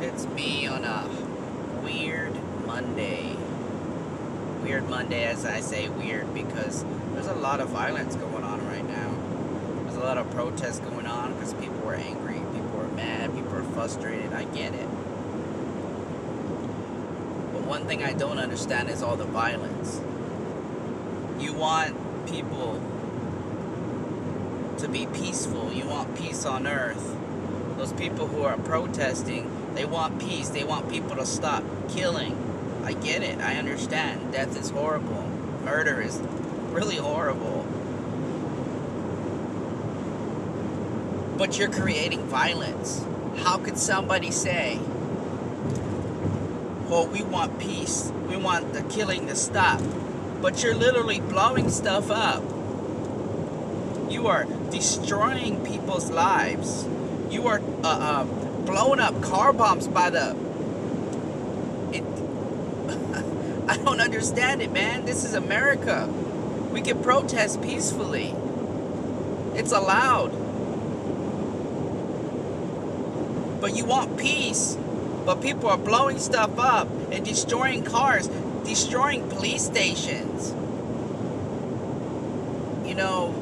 It's me on a weird Monday. Weird Monday, as I say weird, because there's a lot of violence going on right now. There's a lot of protests going on because people are angry, people are mad, people are frustrated. I get it. But one thing I don't understand is all the violence. You want people to be peaceful, you want peace on earth. Those people who are protesting, they want peace. They want people to stop killing. I get it. I understand. Death is horrible. Murder is really horrible. But you're creating violence. How could somebody say, well, we want peace. We want the killing to stop. But you're literally blowing stuff up. You are destroying people's lives. You are blowing up car bombs by the... I don't understand it, man. This is America. We can protest peacefully. It's allowed. But you want peace. But people are blowing stuff up and destroying cars, destroying police stations. You know,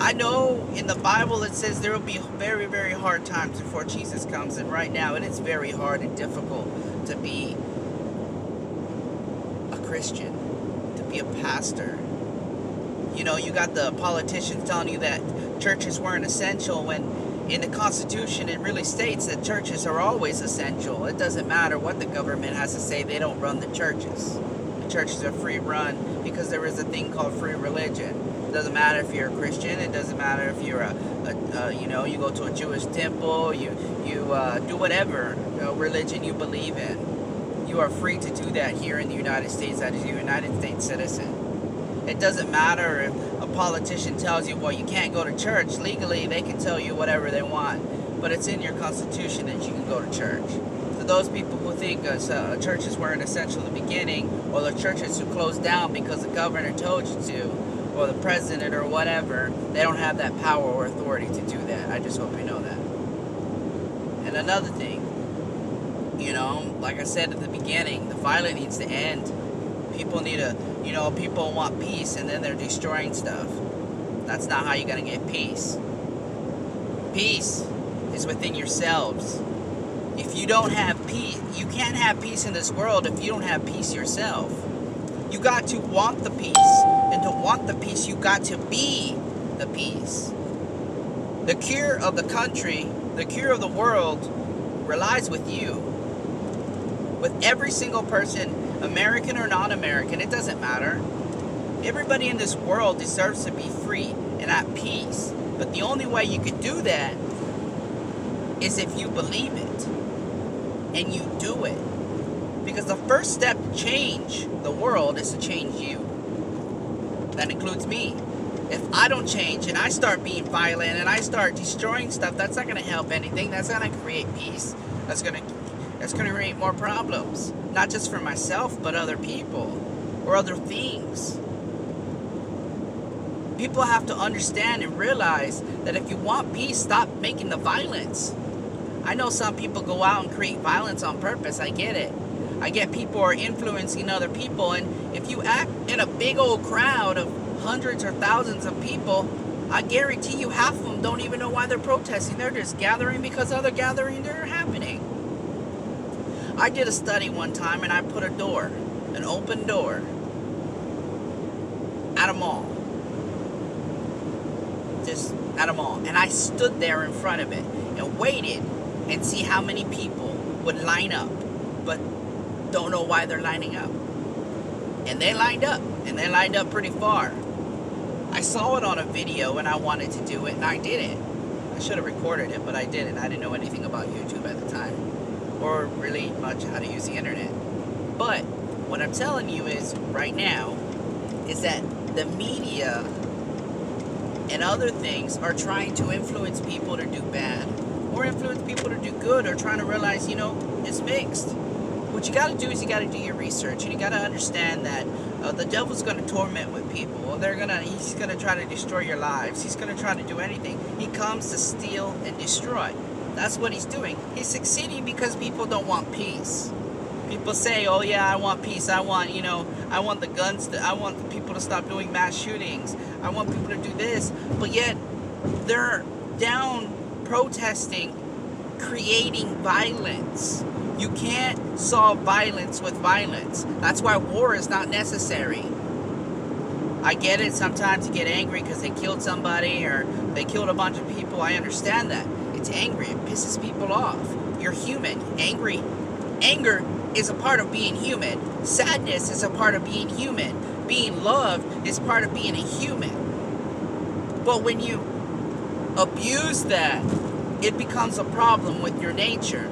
I know in the Bible it says there will be very, very hard times before Jesus comes. And right now it is very hard and difficult to be a Christian, to be a pastor. You know, you got the politicians telling you that churches weren't essential when in the Constitution it really states that churches are always essential. It doesn't matter what the government has to say, they don't run the churches. The churches are free run because there is a thing called free religion. It doesn't matter if you're a Christian. It doesn't matter if you're you go to a Jewish temple. You do whatever religion you believe in. You are free to do that here in the United States as a United States citizen. It doesn't matter if a politician tells you, well, you can't go to church. Legally, they can tell you whatever they want, but it's in your Constitution that you can go to church. So those people who think churches weren't essential in the beginning, or the churches who closed down because the governor told you to, or the president or whatever, they don't have that power or authority to do that. I just hope you know that. And another thing, you know, like I said at the beginning, the violence needs to end. People need to, people want peace and then they're destroying stuff. That's not how you're going to get peace. Peace is within yourselves. If you don't have peace, you can't have peace in this world if you don't have peace yourself. You got to want the peace. And to want the peace, you got to be the peace. The cure of the country, the cure of the world, relies with you. With every single person, American or non-American, it doesn't matter. Everybody in this world deserves to be free and at peace. But the only way you can do that is if you believe it and you do it. Because the first step to change the world is to change you. That includes me. If I don't change and I start being violent and I start destroying stuff, that's not going to help anything. That's not going to create peace. That's going to create more problems. Not just for myself, but other people or other things. People have to understand and realize that if you want peace, stop making the violence. I know some people go out and create violence on purpose. I get it. I get people are influencing other people, and if you act in a big old crowd of hundreds or thousands of people, I guarantee you half of them don't even know why they're protesting. They're just gathering because other gatherings are happening. I did a study one time and I put an open door at a mall. Just at a mall. And I stood there in front of it and waited and see how many people would line up, but don't know why they're lining up. And they lined up, and they lined up pretty far. I saw it on a video and I wanted to do it, and I did it. I should have recorded it, but I didn't. I didn't know anything about YouTube at the time, or really much how to use the internet. But what I'm telling you is right now is that the media and other things are trying to influence people to do bad, or influence people to do good, or trying to realize, it's mixed. What you got to do is you got to do your research, and you got to understand that the devil's going to torment with people. He's going to try to destroy your lives. He's going to try to do anything. He comes to steal and destroy. That's what he's doing. He's succeeding because people don't want peace. People say, "Oh yeah, I want peace. I want, I want the guns. I want the people to stop doing mass shootings. I want people to do this." But yet, they're down protesting, creating violence. You can't solve violence with violence. That's why war is not necessary. I get it. Sometimes you get angry because they killed somebody or they killed a bunch of people. I understand that. It's angry. It pisses people off. You're human. Anger is a part of being human. Sadness is a part of being human. Being loved is part of being a human. But when you abuse that, it becomes a problem with your nature,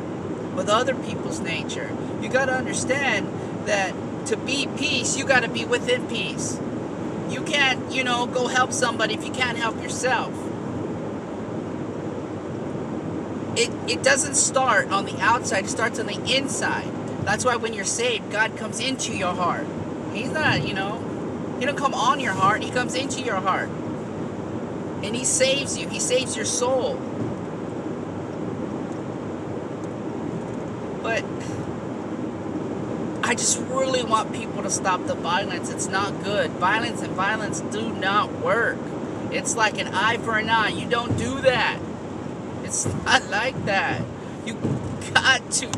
with other people's nature. You got to understand that to be peace, you got to be within peace. You can't, go help somebody if you can't help yourself. It doesn't start on the outside, it starts on the inside. That's why when you're saved, God comes into your heart. He's not, He don't come on your heart, He comes into your heart. And He saves you, He saves your soul. But I just really want people to stop the violence. It's not good. Violence and violence do not work. It's like an eye for an eye. You don't do that. It's not like that. You got to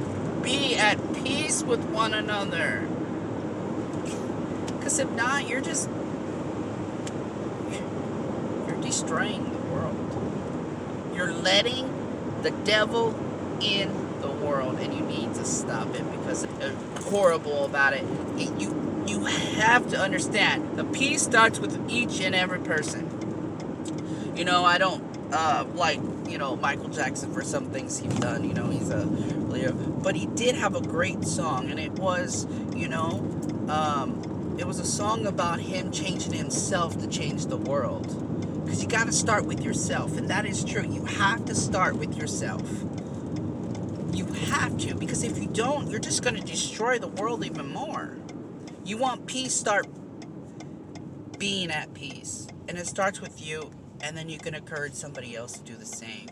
be at peace with one another. Because if not, you're destroying the world. You're letting the devil in the world, and you need to stop it because it's horrible about it. You have to understand, the peace starts with each and every person. I don't like Michael Jackson for some things he's done. He's a leader, but he did have a great song, and it was it was a song about him changing himself to change the world. Because you got to start with yourself, and that is true. You have to start with yourself. You have to, because if you don't, you're just going to destroy the world even more. You want peace, start being at peace. And it starts with you, and then you can encourage somebody else to do the same.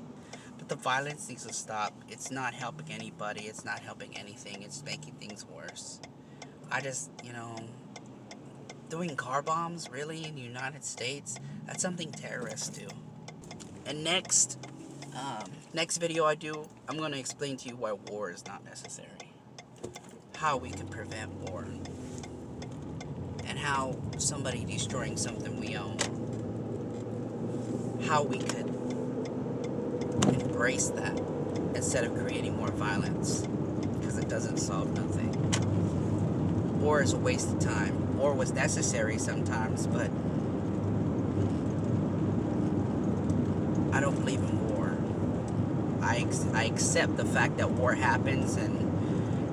But the violence needs to stop. It's not helping anybody. It's not helping anything. It's making things worse. I just, doing car bombs, really, in the United States, that's something terrorists do. And next video I'm going to explain to you why war is not necessary. How we can prevent war. And how somebody destroying something we own, how we could embrace that instead of creating more violence. Because it doesn't solve nothing. War is a waste of time. War was necessary sometimes, but I don't believe in war. I accept the fact that war happens, and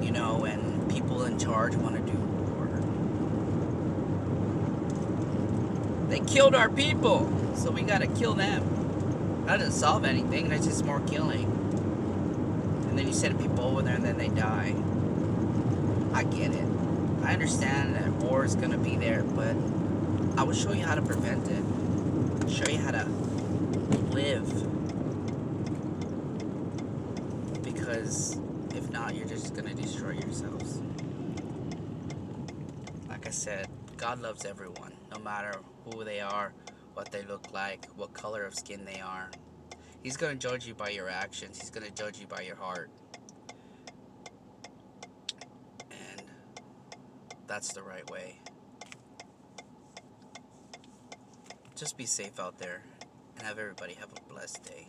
and people in charge want to do war. They killed our people, so we gotta kill them. That doesn't solve anything. That's just more killing. And then you send people over there, and then they die. I get it. I understand that war is gonna be there, but I will show you how to prevent it. Show you how to live. Because if not, you're just going to destroy yourselves. Like I said, God loves everyone, no matter who they are, what they look like, what color of skin they are. He's going to judge you by your actions. He's going to judge you by your heart. And that's the right way. Just be safe out there, and have everybody have a blessed day.